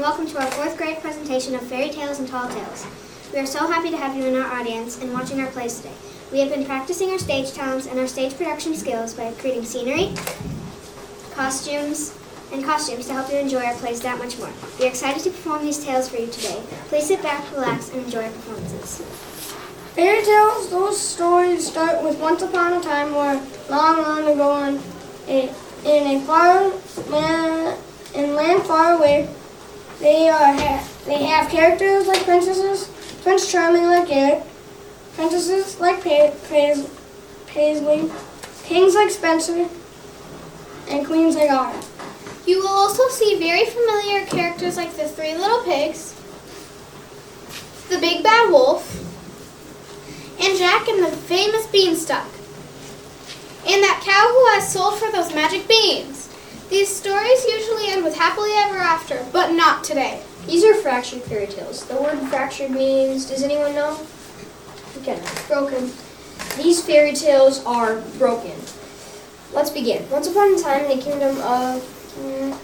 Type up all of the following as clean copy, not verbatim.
welcome to our 4th grade presentation of Fairy Tales and Tall Tales. We are so happy to have you in our audience and watching our plays today. We have been practicing our stage talents and our stage production skills by creating scenery, costumes to help you enjoy our plays that much more. We are excited to perform these tales for you today. Please sit back, relax, and enjoy our performances. Fairy tales, those stories start with once upon a time where long ago in land far away. They have characters like princesses, Prince Charming like Eric, princesses like Paisley, kings like Spencer, and queens like Anna. You will also see very familiar characters like the 3 Little Pigs, the Big Bad Wolf, and Jack and the famous Beanstalk, and that cow who has sold for those magic beans. These stories usually end with happily ever after, but not today. These are fractured fairy tales. The word fractured means, does anyone know? Okay, broken. These fairy tales are broken. Let's begin. Once upon a time in the kingdom of,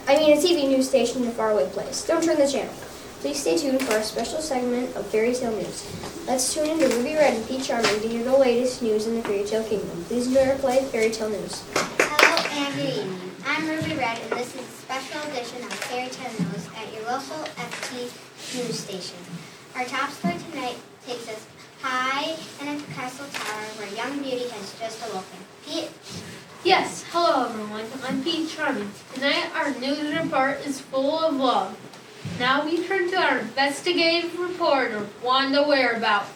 a TV news station in a faraway place. Don't turn the channel. Please stay tuned for our special segment of fairy tale news. Let's tune into Ruby Red and Pete Charming to hear the latest news in the fairy tale kingdom. Please enjoy our play, Fairy Tale News. Hello and good evening. I'm Ruby Red, and this is a special edition of Fairy Tale News at your local FT news station. Our top story tonight takes us high in a castle tower where young beauty has just awoken. Pete? Yes, hello everyone. I'm Pete Charming. Tonight our news report is full of love. Now we turn to our investigative reporter, Wanda Whereabout,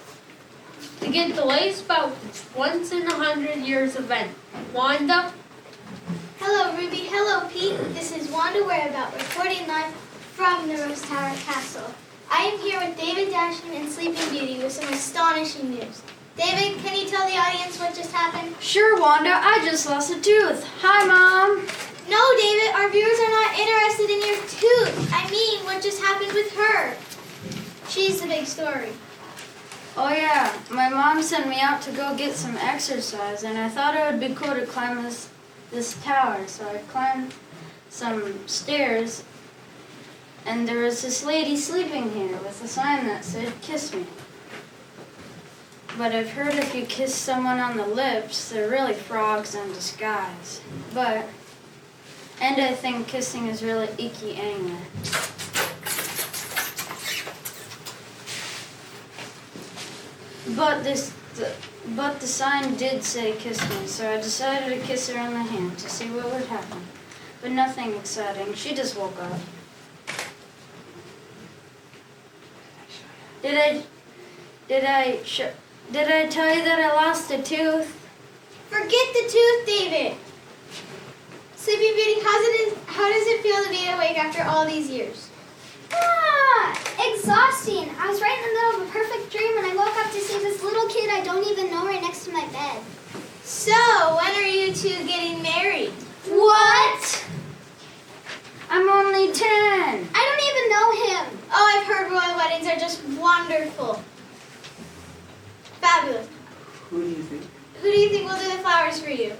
to get the latest about this once-in-a-100-years event. Wanda? Hello, Ruby. Hello, Pete. This is Wanda Whereabout reporting live from the Rose Tower Castle. I am here with David Dashman and Sleeping Beauty with some astonishing news. David, can you tell the audience what just happened? Sure, Wanda. I just lost a tooth. Hi, Mom. No, David, our viewers are not interested in your tooth. I mean, what just happened with her? She's the big story. Oh yeah, my mom sent me out to go get some exercise, and I thought it would be cool to climb this tower. So I climbed some stairs, and there was this lady sleeping here with a sign that said, "Kiss me." But I've heard if you kiss someone on the lips, they're really frogs in disguise. And I think kissing is really icky anyway. But the sign did say kiss me, so I decided to kiss her on the hand to see what would happen. But nothing exciting. She just woke up. Did I tell you that I lost a tooth? Forget the tooth, David. Sleeping Beauty, how does it feel to be awake after all these years? Exhausting. I was right in the middle of a perfect dream, and I woke up to see this little kid I don't even know right next to my bed. So, when are you two getting married? What? I'm only 10. I don't even know him. Oh, I've heard royal weddings are just wonderful. Fabulous. Who do you think? Who do you think will do the flowers for you?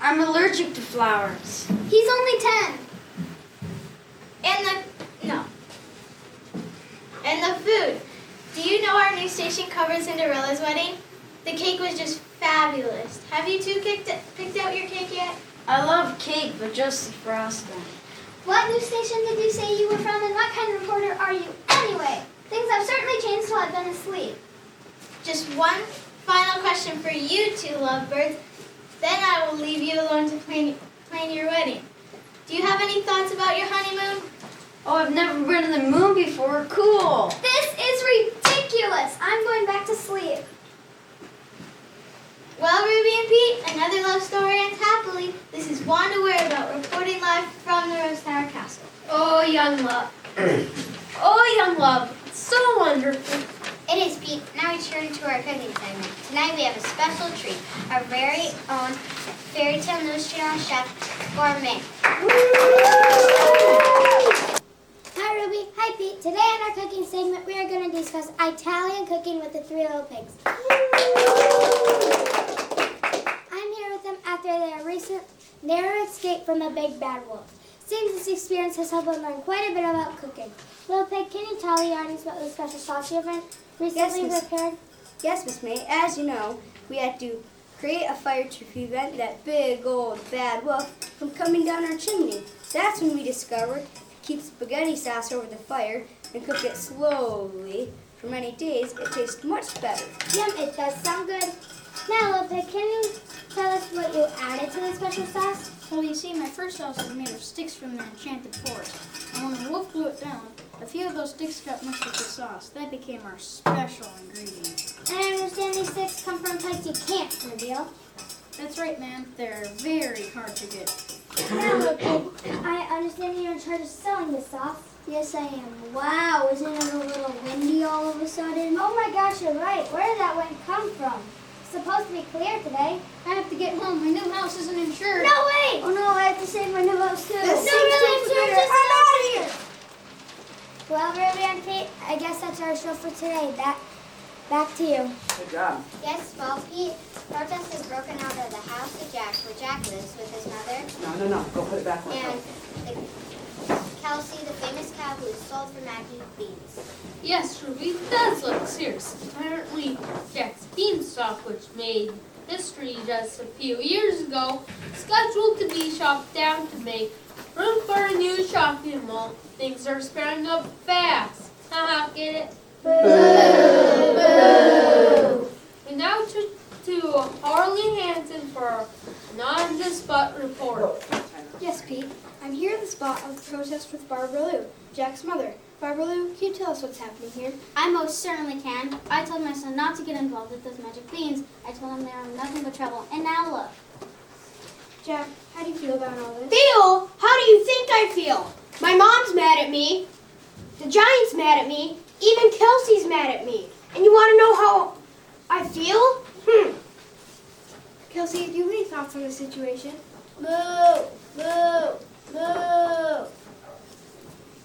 I'm allergic to flowers. He's only 10. And the food. Do you know our new station covered Cinderella's wedding? The cake was just fabulous. Have you two picked out your cake yet? I love cake, but just the frosting. What news station did you say you were from, and what kind of reporter are you anyway? Things have certainly changed while I've been asleep. Just one final question for you two lovebirds. Then I will leave you alone to plan your wedding. Do you have any thoughts about your honeymoon? Oh, I've never been to the moon before. Cool. This is ridiculous. I'm going back to sleep. Well, Ruby and Pete, another love story ends happily. This is Wanda Whereabout reporting live from the Rose Tower Castle. Oh, young love. Oh, young love. So wonderful. It is Pete. Now we turn to our cooking segment. Tonight we have a special treat. Our very own Fairy Tale News Channel chef, Gourmet. Hi, Ruby. Hi, Pete. Today in our cooking segment, we are going to discuss Italian cooking with the 3 Little Pigs. I'm here with them after their recent Narrow escape from a big bad wolf. Seems this experience has helped him learn quite a bit about cooking. Little Pig, can you tell the audience about the special sauce you have recently prepared? Yes, Miss May. As you know, we had to create a fire to prevent that big old bad wolf from coming down our chimney. That's when we discovered keep spaghetti sauce over the fire and cook it slowly for many days. It tastes much better. Yum, it does sound good. Now, Little Pig, can you tell us what you added to the special sauce? Well, you see, my first sauce was made of sticks from the enchanted forest. And when the wolf blew it down, a few of those sticks got mixed with the sauce. That became our special ingredient. And I understand these sticks come from a place you can't reveal. That's right, man. They're very hard to get. Now, Little Pig, I understand you're in charge of selling this sauce. Yes, I am. Wow, isn't it a little windy all of a sudden? Oh my gosh, you're right. Where did that wind come from? It's supposed to be clear today. I have to get home. My new house isn't insured. No way! Oh no, I have to save my new house too. No, really, I'm out of here! Well, Ruby and Pete, I guess that's our show for today. Back to you. Good job. Yes, well, Pete, protest has broken out of the house of Jack, where Jack lives with his mother, No. Go put it back. and Kelsey, the famous cow who is sold for Maggie beans. Yes, Ruby, that looks serious. Apparently, Jack's Beanstalk, which made history just a few years ago, scheduled to be chopped down to make room for a new shopping mall. Things are spreading up fast. Haha, get it? And now to Harley Hansen for a non-just-but report. Yes, Pete. I'm here at the spot of the protest with Barbara Lou, Jack's mother. Barbara Lou, can you tell us what's happening here? I most certainly can. I told my son not to get involved with those magic beans. I told him they are nothing but trouble. And now look. Jack, how do you feel about all this? Feel? How do you think I feel? My mom's mad at me. The Giant's mad at me. Even Kelsey's mad at me. And you want to know how I feel? Kelsey, do you have any thoughts on the situation? Boo! Boo! Boo!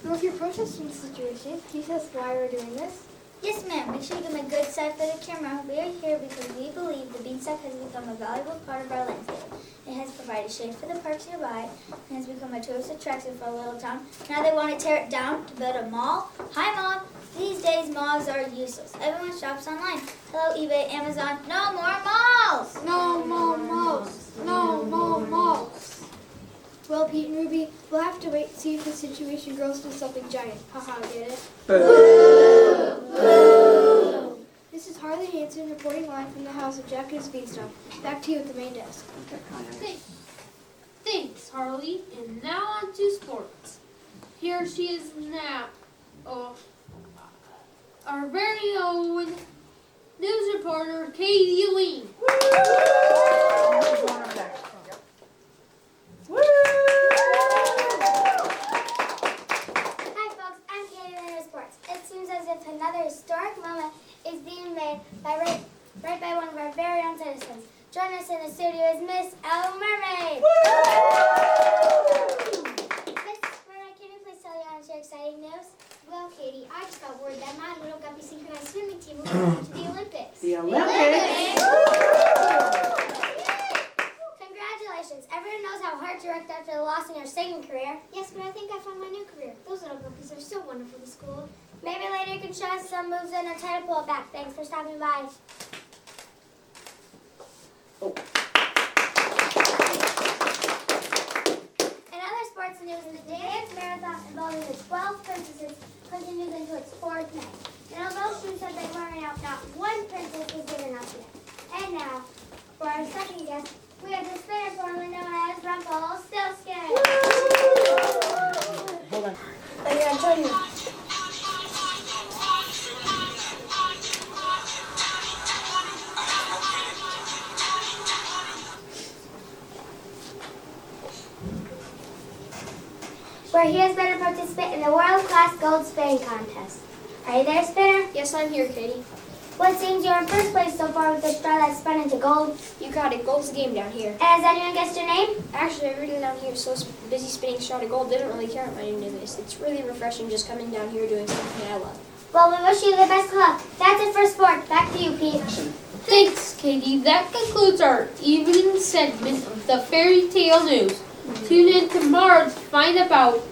Well, if you're protesting the situation, can you tell us why we're doing this? Yes, ma'am. Make sure you give me a good side for the camera. We are here because we believe the beanstalk has become a valuable part of our landscape. It has provided shade for the parks nearby and has become a tourist attraction for a little town. Now they want to tear it down to build a mall? Hi, Mom. These days, malls are useless. Everyone shops online. Hello, eBay, Amazon. No more malls! No more malls! No more malls! Well, Pete and Ruby, we'll have to wait and see if the situation grows to something giant. Haha, get it? This is Harley Hansen reporting live from the house of Jack and his Beanstalk. Back to you at the main desk. Thanks, Harley. And now on to sports. Here she is now. Our very own news reporter, Katie Lean. Hi folks, I'm Katie Lean with Sports. It seems as if another historic moment is being made right by one of our very own citizens. Joining us in the studio is Miss Elle Mermaid. Miss Mermaid, can you please tell the audience your exciting news? Well, Katie, I just got word that my little guppy synchronized swimming team will be going to the Olympics. The Olympics. Congratulations. Everyone knows how hard you worked after the loss in your singing career. Yes, but I think I found my new career. Those little guppies are so wonderful to school. Maybe later you can show us some moves and a try to pull it back. Thanks for stopping by. In other sports news, the dance marathon involving the 12 princesses continues into its fourth night. And although students have been wearing out, not one princess was given up yet. And now, for our second guest, we have the spinner formerly known as Rumpelstiltskin. Hold on. I gotta tell you. Where he has been a participant in the world-class gold spinning contest. Are you there, Spinner? Yes, I'm here, Katie. Well, it seems you're in first place so far with the straw that's spun into gold. You got it. Gold's the game down here. And has anyone guessed your name? Actually, everyone down here is so busy spinning straw to gold, they don't really care what my name is. It's really refreshing just coming down here doing something I love. Well, we wish you the best of luck. That's it for sport. Back to you, Pete. Thanks, Katie. That concludes our evening segment of the Fairy Tale News. Tune in tomorrow to find out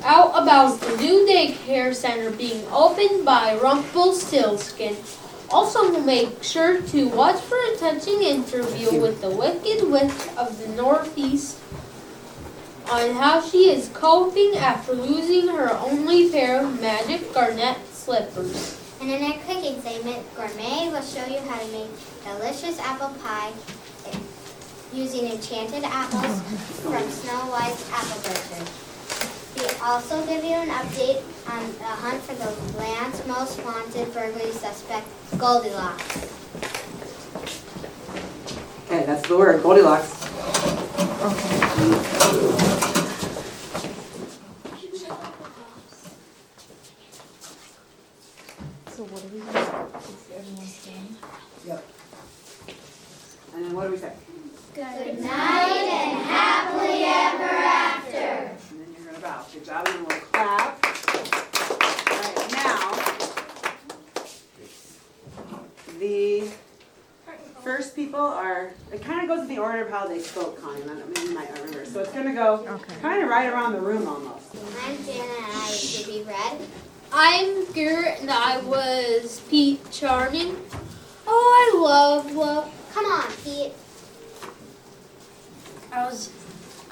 about the new daycare center being opened by Rumpelstiltskin. Also, make sure to watch for a touching interview with the Wicked Witch of the Northeast on how she is coping after losing her only pair of magic garnet slippers. And in our cooking segment, Gourmet will show you how to make delicious apple pie using enchanted apples from Snow White's apple orchard. We also give you an update on the hunt for the land's most wanted burglary suspect, Goldilocks. Okay, that's the word, Goldilocks. So what do we do? Is everyone's done? Yep. And then what do we say? Good night and happily ever after. And then you're gonna bow. Good job, and we'll clap. All right, now, the first people are, it kind of goes in the order of how they spoke, Connie, and maybe you might not remember. So it's gonna go kind of right around the room almost. I'm Jana and I was Ruby Red. I'm Garrett and I was Pete Charming. Oh, I love. Come on, Pete.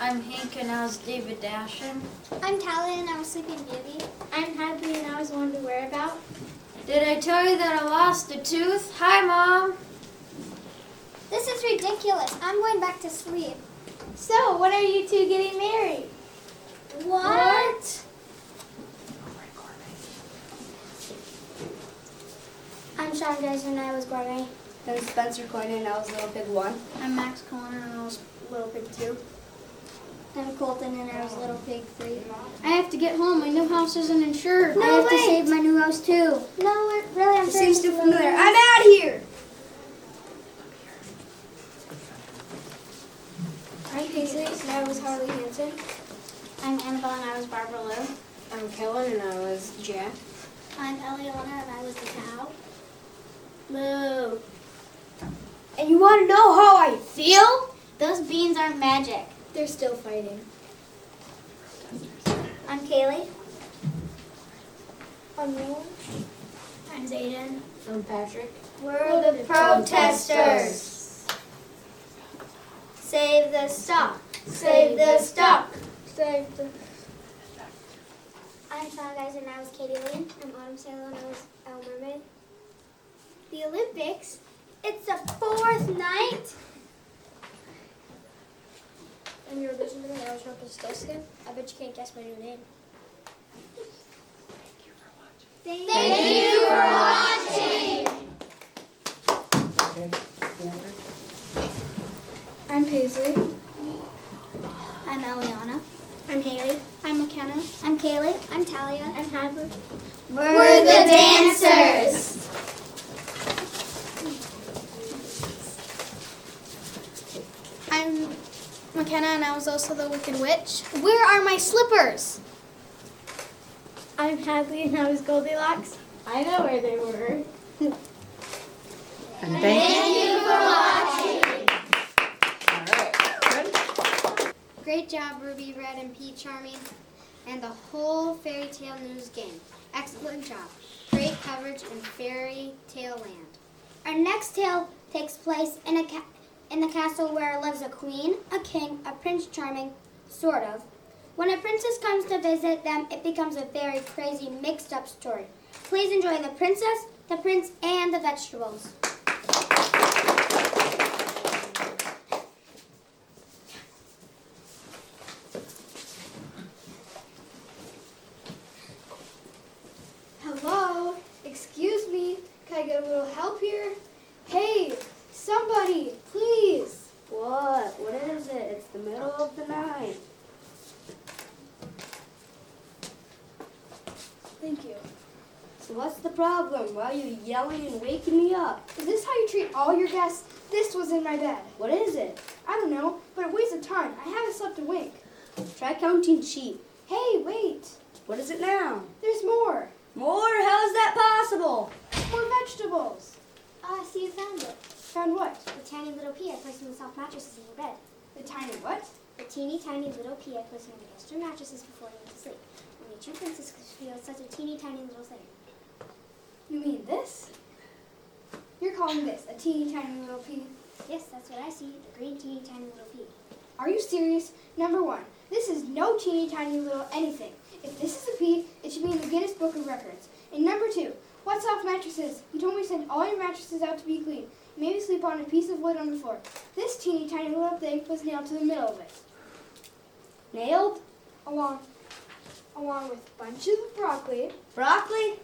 I'm Hank and I was David Dashin. I'm Talia and I was Sleeping Beauty. I'm Hadley and I was Wonder Whereabout. Did I tell you that I lost a tooth? Hi, Mom. This is ridiculous. I'm going back to sleep. So, when are you two getting married? What? I'm Sean Geiser and I was Gourmet. I'm Spencer Coyne and I was Little Pig 1. I'm Max Cohen and I was Little Pig 2. I'm Colton and I was Little Pig 3. I have to get home. My new house isn't insured. No, I have to wait. save my new house too. No, really, I'm It seems too serious. familiar. I'm out here! I'm Paisley and I was Harley Hansen. I'm Annabelle and I was Barbara Lou. I'm Kellen and I was Jack. I'm Eliana and I was the cow. Moo. And you want to know how I feel? Those beans aren't magic. They're still fighting. I'm Kaylee. I'm Noel. I'm Zayden. I'm Patrick. We're the protesters. Save the stock. Save the stock. Save the... I'm Sean Geiser and I was Katie Lynn. I'm Autumn Sailor and I was Elle Mermaid. The Olympics? It's the 4th night? And you're listening to me, I was Rumpelstiltskin. I bet you can't guess my new name. Thank you for watching. I'm Paisley. I'm Eliana. I'm Haley. I'm McKenna. I'm Kaylee. I'm Talia. I'm Hadley. We're the dancers. I'm McKenna and I was also the Wicked Witch. Where are my slippers? I'm Hadley and I was Goldilocks. I know where they were. And thank you. All right, good. Great job, Ruby Red and Pete Charming, and the whole Fairy Tale News gang. Excellent job. Great coverage in Fairy Tale Land. Our next tale takes place in the castle where lives a queen, a king, a Prince Charming, sort of. When a princess comes to visit them, it becomes a very crazy, mixed-up story. Please enjoy the princess, the prince, and the vegetables. Hello? Excuse me? Can I get a little help here? Hey, somebody, please. What? What is it? It's the middle of the night. Thank you. So what's the problem? Why are you yelling and waking me up? Is this how you treat all your guests? This was in my bed. What is it? I don't know, but it weighs a ton. I haven't slept a wink. Try counting sheep. Hey, wait. What is it now? There's more. More? How is that possible? More vegetables. Ah, so you found it. Found what? The tiny little pea I placed in the soft mattresses in your bed. The tiny what? The teeny tiny little pea I placed in the extra mattresses before you went to sleep. Only true princess could feel such a teeny tiny little thing. You mean this? You're calling this a teeny tiny little pea? Yes, that's what I see, the green teeny tiny little pea. Are you serious? Number one, this is no teeny tiny little anything. If this is a pea, it should be in the Guinness Book of Records. And number two, what soft mattresses? You told me to send all your mattresses out to be clean. Maybe sleep on a piece of wood on the floor. This teeny tiny little thing was nailed to the middle of it. Nailed? Along with bunches of broccoli. Broccoli?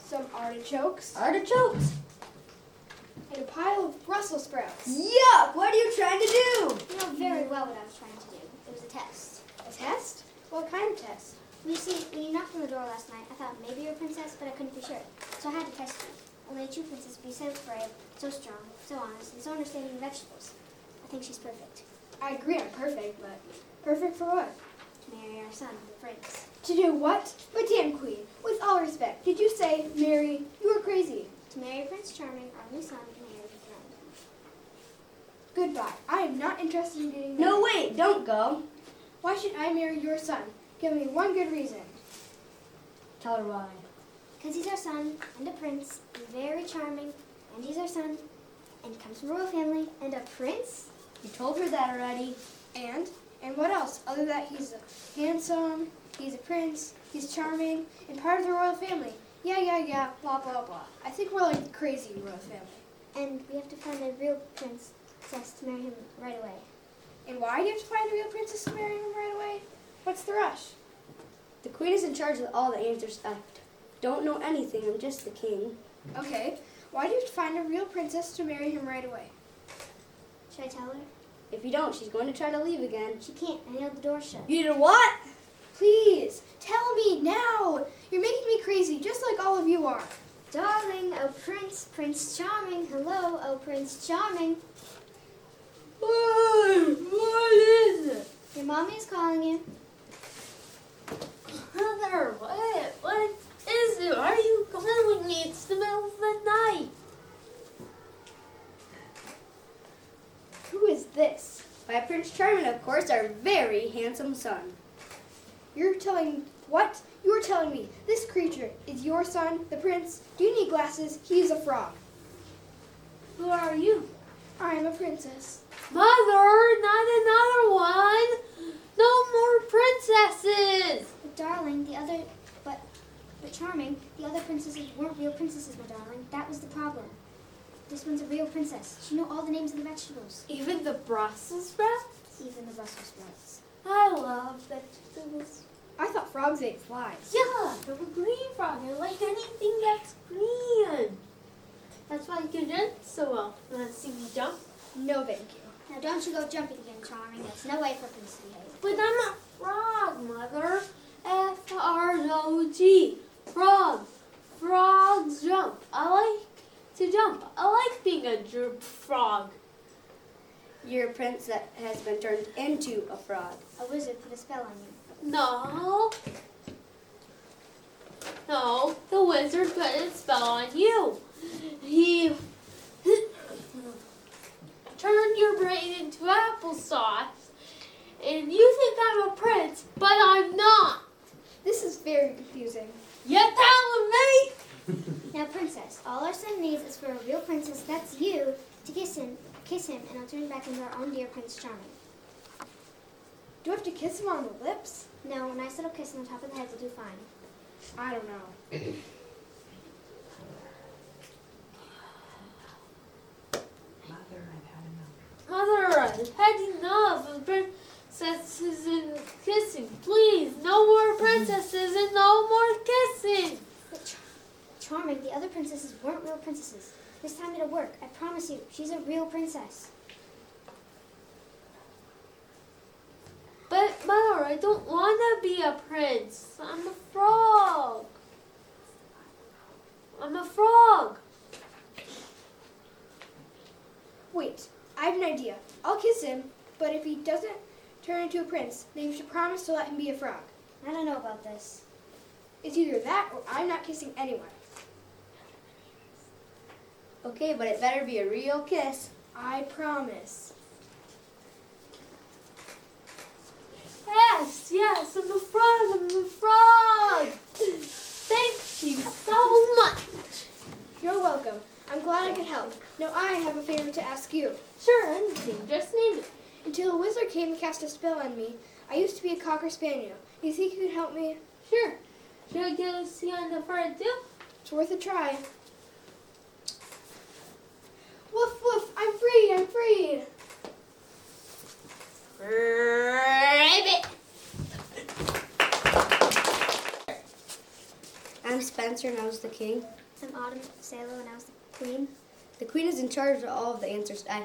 Some artichokes. Artichokes? And a pile of Brussels sprouts. Yuck! What are you trying to do? You know very well what I was trying to do. It was a test. A test? What kind of test? You see, when you knocked on the door last night, I thought maybe you were a princess, but I couldn't be sure. So I had to test you. Only a true princess would be so brave, so strong, so honest, and so understanding of vegetables. I think she's perfect. I agree I'm perfect, but perfect for what? To marry our son, the prince. To do what? Madame Queen, with all respect, did you say, Mary, you are crazy? To marry Prince Charming, our only son, and heir of the throne. Goodbye. I am not interested in getting married. No, wait, don't go. Why should I marry your son? Give me one good reason. Tell her why. Because he's our son, and a prince, and very charming, and he's our son, and comes from a royal family, and a prince? You told her that already. And what else? Other than that, he's handsome, he's a prince, he's charming, and part of the royal family. Yeah, blah, blah, blah. I think we're like the crazy royal family. And we have to find a real princess to marry him right away. And why do you have to find a real princess to marry him right away? What's the rush? The queen is in charge of all the answers. I don't know anything. I'm just the king. Okay, why do you have to find a real princess to marry him right away? Should I tell her? If you don't, she's going to try to leave again. She can't. I nailed the door shut. You did what? Please, tell me now. You're making me crazy, just like all of you are. Darling, oh Prince, Prince Charming. Hello, oh Prince Charming. What is it? Your mommy is calling you. Mother, what is it? Why are you calling me? It's the middle of the night. Who is this? By Prince Charming, of course, our very handsome son. You're telling what? You're telling me this creature is your son, the prince? Do you need glasses? He is a frog. Who are you? I'm a princess. Mother, not another one. No more princesses. But darling, but Charming, the other princesses weren't real princesses, my darling. That was the problem. This one's a real princess. She knows all the names of the vegetables. Even the Brussels sprouts? Even the Brussels sprouts. I love vegetables. I thought frogs ate flies. Yeah, I'm a green frog. I like anything that's green. That's why I can jump so well. Want to see me jump? No, thank you. Now don't you go jumping again, Charming. That's no way for a prince to behave. But I'm a frog, Mother. F-R-O-G. Frog. Frogs jump. I like to jump. I like being a frog. You're a prince that has been turned into a frog. A wizard put a spell on you. No. No, the wizard put a spell on you. He turned your brain into applesauce. And you think I'm a prince, but I'm not. This is very confusing. You telling me? Now, princess, all our son needs is for a real princess, that's you, to kiss him, and I'll turn back into our own dear Prince Charming. Do I have to kiss him on the lips? No, a nice little kiss on the top of the head will do fine. I don't know. Mother, I've had enough of princesses and kissing. Please, no more princesses and no more kissing. But Charming, the other princesses weren't real princesses. This time it'll work. I promise you, she's a real princess. But, Mother, I don't want to be a prince. I'm a frog. I'm a frog. Wait, I have an idea. I'll kiss him, but if he doesn't turn into a prince, then you should promise to let him be a frog. I don't know about this. It's either that or I'm not kissing anyone. Okay, but it better be a real kiss. I promise. Yes, yes, I'm the frog, I'm the frog. Thank you so much. You're welcome. I'm glad I could help. Now I have a favor to ask you. Sure, anything, just name it. Until a wizard came and cast a spell on me, I used to be a Cocker Spaniel. You think you could help me? Sure. Should I get a see on the front too? It's worth a try. Woof woof, I'm free, I'm free. Rabbit. I'm Spencer and I was the king. I'm Autumn Salo and I was the queen. The queen is in charge of all of the answers. I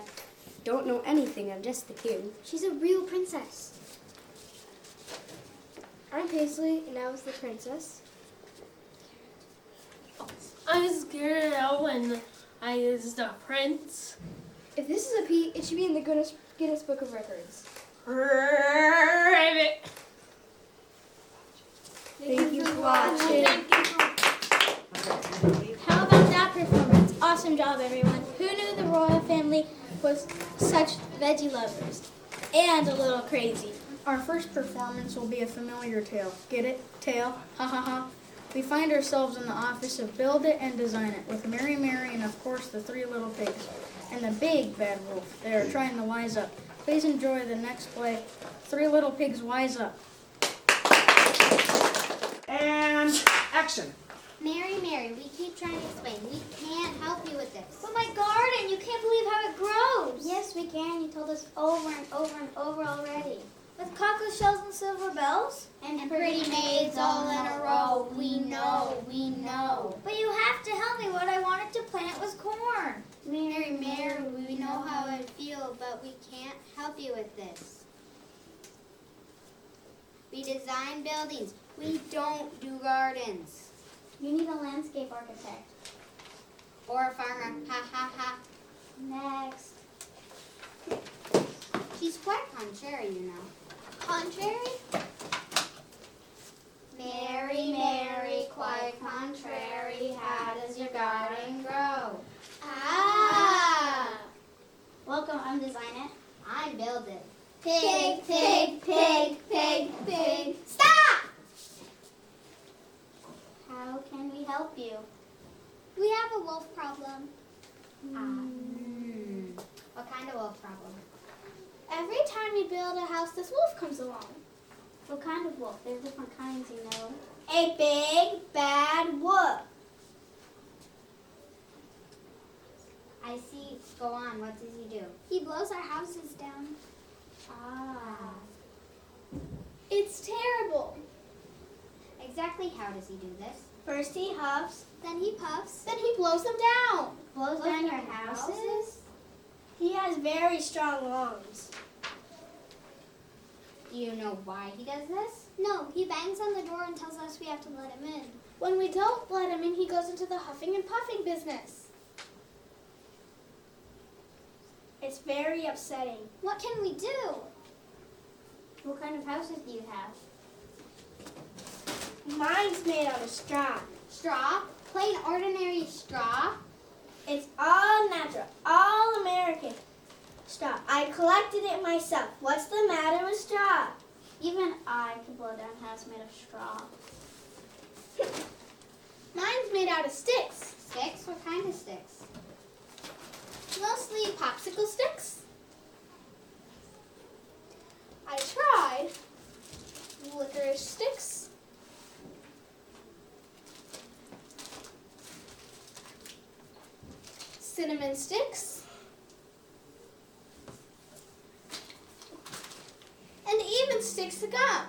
don't know anything, I'm just the king. She's a real princess. I'm Paisley and I was the princess. I'm scared out when I is the prince. If this is a P, it should be in the Guinness Book of Records. Rabbit. Thank you for watching. How about that performance? Awesome job, everyone. Who knew the royal family was such veggie lovers? And a little crazy. Our first performance will be a familiar tale. Get it? Tale? Ha ha ha. We find ourselves in the office of Build It and Design It with Mary and of course the three little pigs and the big bad wolf. They are trying to wise up. Please enjoy the next play, Three Little Pigs Wise Up. And action. Mary, we keep trying to explain. We can't help you with this. But my garden, you can't believe how it grows. Yes, we can. You told us over and over and over already. With cockle shells and silver bells? And pretty maids all in a row. We know. But you have to help me. What I wanted to plant was corn. Mary, we know how it feels, but we can't help you with this. We design buildings. We don't do gardens. You need a landscape architect. Or a farmer. Ha ha ha. Next. She's quite contrary, you know. Contrary? Mary, quite contrary. How does your garden grow? Ah! Welcome, I'm Design It. I Build It. Pig. Stop! How can we help you? We have a wolf problem. What kind of wolf problem? Every time you build a house, this wolf comes along. What kind of wolf? There's different kinds, you know. A big, bad wolf. I see. Go on. What does he do? He blows our houses down. Ah. It's terrible. Exactly how does he do this? First he huffs, Then he puffs. then he blows them down. Blows down your houses? He has very strong lungs. Do you know why he does this? No, he bangs on the door and tells us we have to let him in. When we don't let him in, he goes into the huffing and puffing business. It's very upsetting. What can we do? What kind of houses do you have? Mine's made out of straw. Straw? Plain ordinary straw? It's all natural, all American straw. I collected it myself. What's the matter with straw? Even I could blow down a house made of straw. Mine's made out of sticks. Sticks? What kind of sticks? Mostly popsicle sticks. I tried licorice sticks. Cinnamon sticks. And even sticks of gum.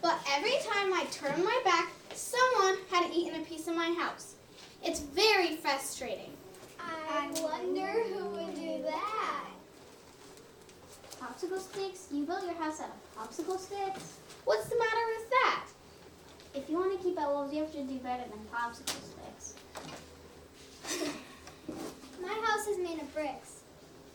But every time I turned my back, someone had eaten a piece of my house. It's very frustrating. I wonder who would do that. Popsicle sticks? You built your house out of popsicle sticks? What's the matter with that? If you want to keep out wolves, you have to do better than popsicle sticks. My house is made of bricks.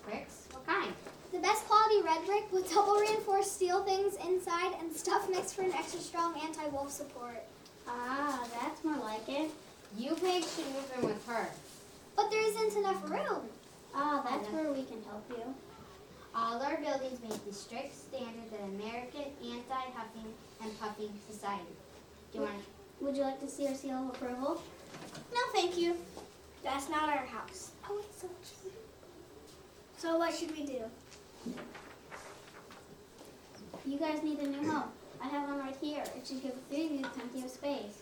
Bricks? What kind? The best quality red brick with double reinforced steel things inside and stuff mixed for an extra strong anti-wolf support. Ah, that's more like it. You pigs should move in with her. But there isn't enough room. Ah, that's where we can help you. All our buildings meet the strict standards of American Anti-Huffing and Puffing Society. Would you like to see our seal of approval? No, thank you. That's not our house. Oh, it's so cute. So what should we do? You guys need a new home. I have one right here. It should give the three of you plenty of space.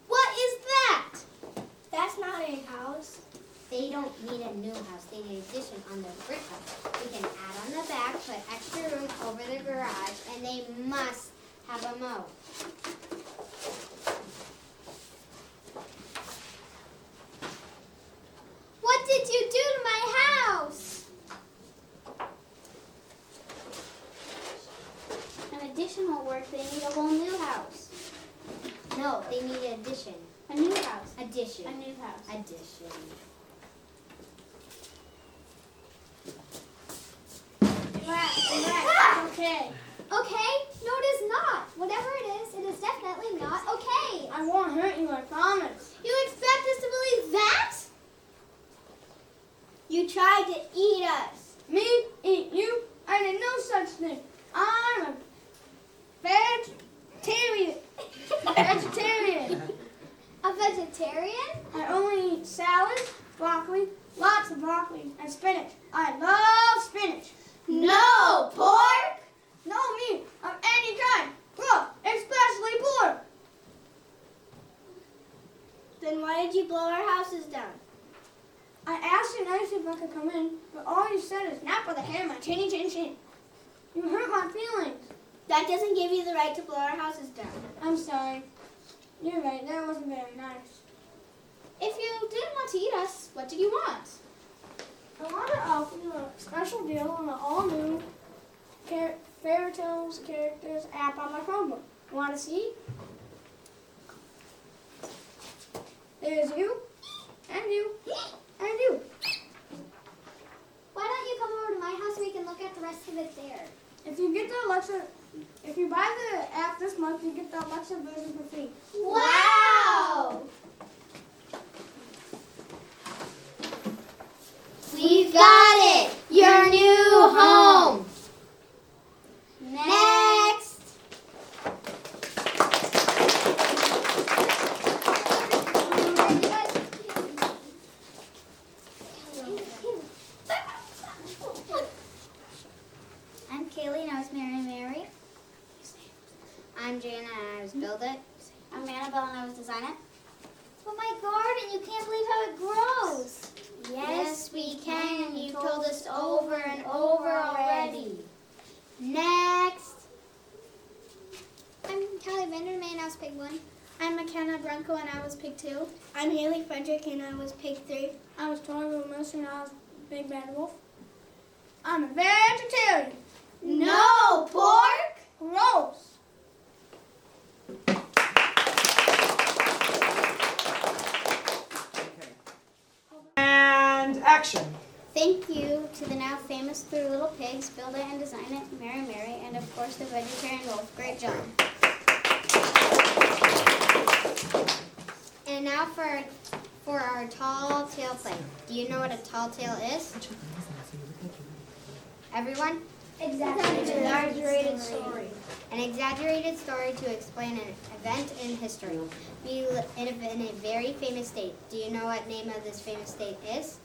What is that? That's not a house. They don't need a new house. They need an addition on their brick house. We can add on the back, put extra room over the garage, and they must have a moat. What did you do to my house? An addition won't work. They need a whole new house. No, they need an addition. A new house. Addition. A new house. Addition. Okay. Okay? No, it is not. Whatever it is definitely not okay. I won't hurt you, I promise. You expect us to believe that? You tried to eat us. Me? Eat you? I did no such thing. I'm a vegetarian. Vegetarian. A vegetarian? I only eat salads, broccoli, lots of broccoli, and spinach. I love spinach. No, pork? No meat of any kind. Look, especially pork. Then why did you blow our houses down? I asked you nicely if I could come in, but all you said is nap with a hammer, chinny chin chin. You hurt my feelings. That doesn't give you the right to blow our houses down. I'm sorry. You're right, that wasn't very nice. If you didn't want to eat us, what did you want? I want to offer you a special deal on an all-new Fairy Tales Characters app on my Chromebook. Want to see? There's you, and you, and you. Why don't you come over to my house so we can look at the rest of it there? If you buy the app this month, you get the Alexa version for free. Wow! We've got it! Your new home! Next! I'm Kaylee and I was Mary. I'm Jana and I was Build It. I'm Annabelle and I was Design It. But my garden, you can't believe how it grows. Yes, we can. You told us over and over already. Next. I'm Callie Vandermeer and I was Pig 1. I'm McKenna Branco and I was Pig 2. I'm Haley Frederick and I was Pig 3. I was Tori Wilson and I was Big Bad Wolf. I'm a vegetarian. No pork! Gross. And action. Thank you to the now famous Three Little Pigs, Build It and Design It, Mary, and of course the Vegetarian Wolf. Great job. And now for our tall tale play. Do you know what a tall tale is? Everyone? Exaggerated story. An exaggerated story to explain an event in history. We live in a very famous state. Do you know what name of this famous state is?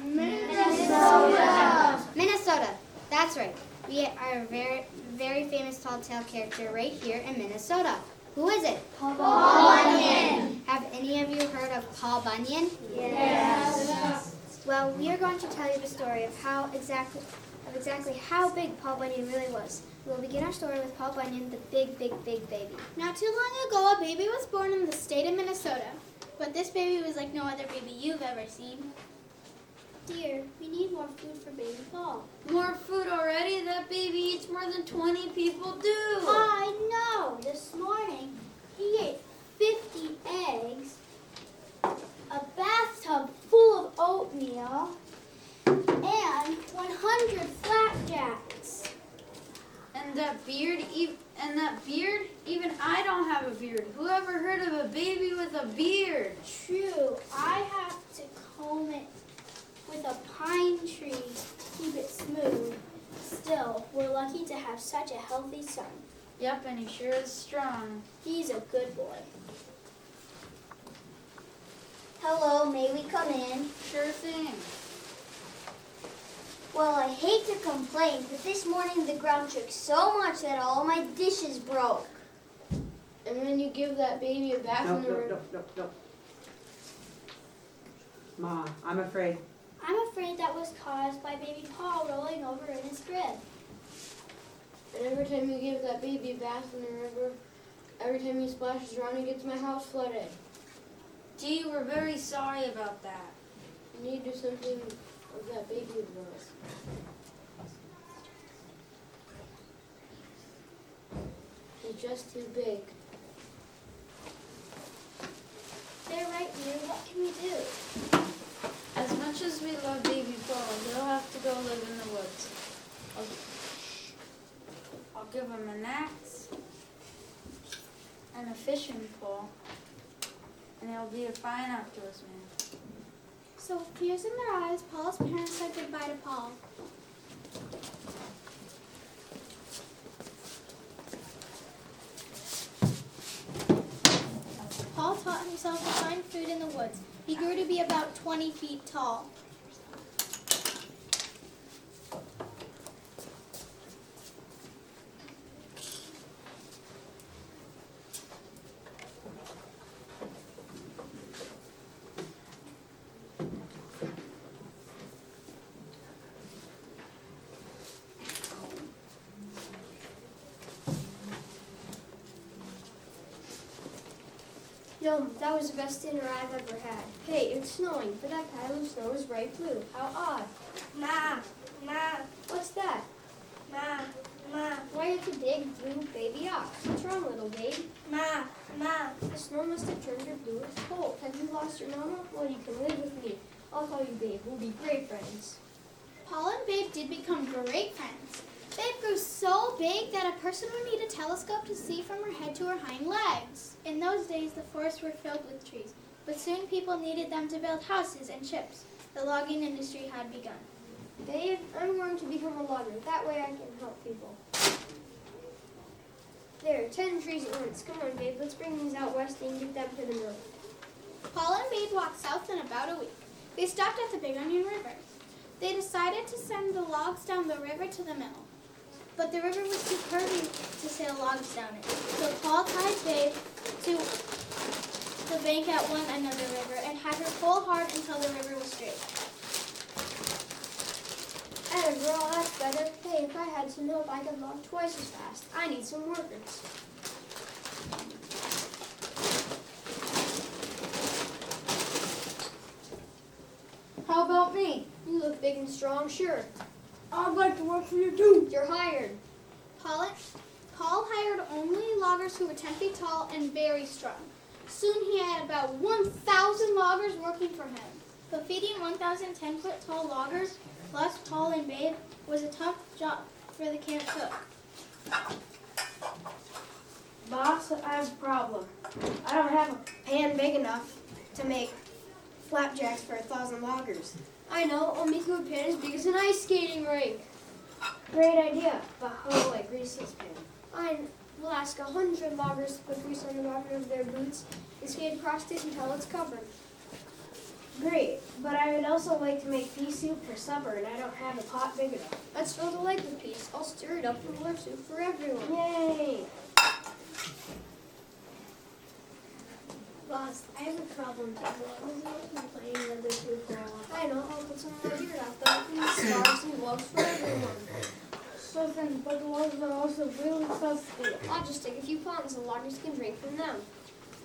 Minnesota. Minnesota. That's right. We are a very, very famous tall tale character right here in Minnesota. Who is it? Paul Bunyan. Have any of you heard of Paul Bunyan? Yes. Well, we are going to tell you the story of exactly how big Paul Bunyan really was. We'll begin our story with Paul Bunyan, the big, big, big baby. Not too long ago, a baby was born in the state of Minnesota. But this baby was like no other baby you've ever seen. Dear, we need more food for baby Paul. More food already? That baby eats more than 20 people do. I know. This morning, he ate 50 eggs, a bathtub full of oatmeal, and 100 flapjacks. And that beard And that beard? Even I don't have a beard. Who ever heard of a baby with a beard? True, I have to comb it with a pine tree to keep it smooth. Still, we're lucky to have such a healthy son. Yep, and he sure is strong. He's a good boy. Hello, may we come in? Sure thing. Well, I hate to complain, but this morning the ground shook so much that all my dishes broke. And then you give that baby a bath in the river. No. Ma, I'm afraid. I'm afraid that was caused by baby Paul rolling over in his crib. And every time you give that baby a bath in the river, every time he splashes around, he gets my house flooded. Gee, we're very sorry about that. You need to do something with that baby of yours. He's just too big. They're right, dear. What can we do? As much as we love baby Paul, he'll have to go live in the woods. I'll give him an axe and a fishing pole, and he'll be a fine outdoorsman. So with tears in their eyes, Paul's parents said goodbye to Paul. Paul taught himself to find food in the woods. He grew to be about 20 feet tall. Yum, that was the best dinner I've ever had. Hey, it's snowing, but that pile of snow is bright blue. How odd. Ma, What's that? Ma, Why it's a big blue baby ox? What's wrong, little babe? Ma. The snow must have turned her blue as cold. Have you lost your mama? Well, you can live with me. I'll call you Babe. We'll be great friends. Paul and Babe did become great friends. Babe grew so big that a person would need a telescope to see from her head to her hind legs. In those days, the forests were filled with trees, but soon people needed them to build houses and ships. The logging industry had begun. Babe, I'm going to become a logger. That way I can help people. There, 10 trees at once. Come on, Babe. Let's bring these out west and get them to the mill. Paul and Babe walked south in about a week. They stopped at the Big Onion River. They decided to send the logs down the river to the mill. But the river was too curvy to sail logs down it. So Paul tied Babe to the bank at one end of the river and had her pull hard until the river was straight. Atta girl, that's better. Hey, if I had some help, I could log twice as fast. I need some workers. How about me? You look big and strong, sure. I'd like to work for you too. You're hired. Paul hired only loggers who were 10 feet tall and very strong. Soon he had about 1,000 loggers working for him. But feeding 1,000 10-foot tall loggers, plus Paul and Babe, was a tough job for the camp cook. Boss, I have a problem. I don't have a pan big enough to make flapjacks for 1,000 loggers. I know, I'll make you a pan as big as an ice skating rink. Great idea, but how do I grease this pan? I will ask 100 loggers to put grease on the bottom of their boots and skate across it until it's covered. Great, but I would also like to make pea soup for supper, and I don't have a pot big enough. Let's fill the lake with peas. I'll stir it up and we'll have soup for everyone. Yay! Boss, I have a problem. Complaining that they're too cold. I know, I'll put some more here out there. Scarves and gloves for everyone. So then, but the logs are also really costly. I'll just take a few ponds and loggers can drink from them.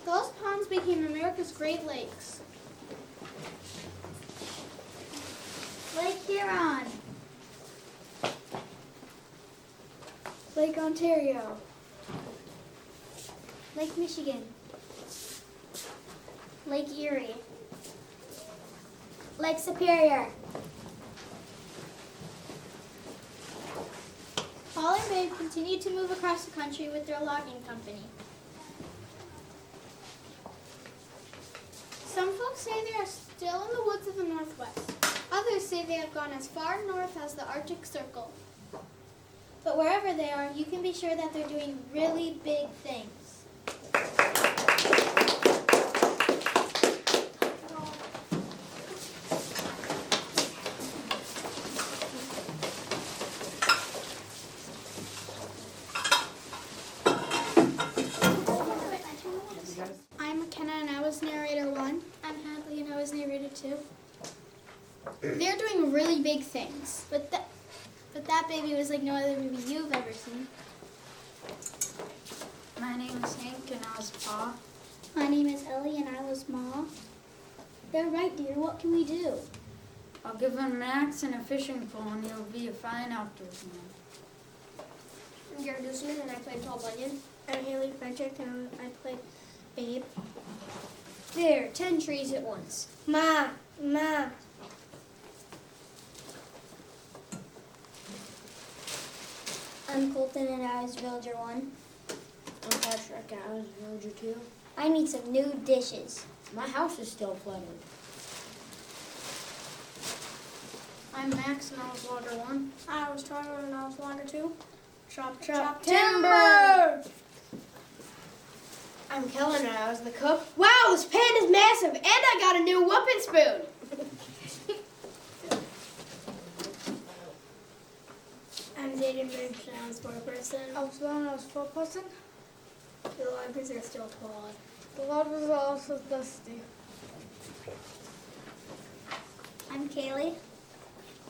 Those ponds became America's Great Lakes. Lake Huron. Lake Ontario. Lake Michigan. Lake Erie. Lake Superior. Paul and Babe continued to move across the country with their logging company. Some folks say they are still in the woods of the Northwest. Others say they have gone as far north as the Arctic Circle. But wherever they are, you can be sure that they're doing really big things. I'm McKenna and I was narrator 1. I'm Hadley and I was narrator 2. They're doing really big things, but that baby was like no other baby you've ever seen. My name is Hank and I was Pa. My name is Ellie and I was Ma. They're right, dear. What can we do? I'll give him an axe and a fishing pole and he'll be a fine outdoors man. I'm Garrett Dusman and I played Tall Bunyan. I'm Haley Frederick and I played Babe. There, 10 trees at once. Ma. I'm Colton and I was Villager 1. I'm Patrick and I was Villager 2. I need some new dishes. My house is still flooded. I'm Max and I was Logger 1. I was Tyler and I was Logger 2. Chop timber! I'm Kellen and I was the cook. Wow, this pan is massive and I got a new whooping spoon. I'm Jaden Bridge and I was 4-person. I was 4-person. The loggers are still flawed. The log was also dusty. I'm Kaylee.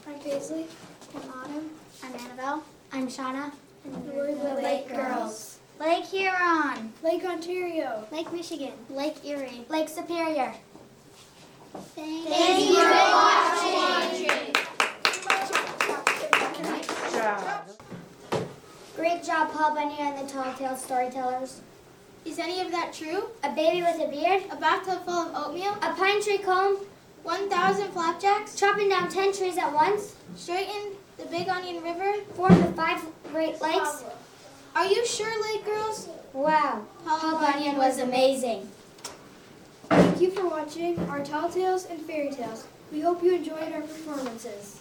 I'm Paisley. I'm Autumn. I'm Annabelle. I'm Shauna. And we're the Lake Girls. Lake Huron, Lake Ontario. Lake Michigan, Lake Erie. Lake Superior. Thank you for watching. Good job. Great job, Paul Bunyan and the Tall Tale Storytellers. Is any of that true? A baby with a beard, A bathtub full of oatmeal? a pine tree comb, 1,000 flapjacks? chopping down 10 trees at once, Straighten the Big Onion River? formed the 5 Great Lakes. Are you sure, Lake Girls? Wow, Paul Bunyan was amazing. Thank you for watching our Tall Tales and Fairy Tales. We hope you enjoyed our performances.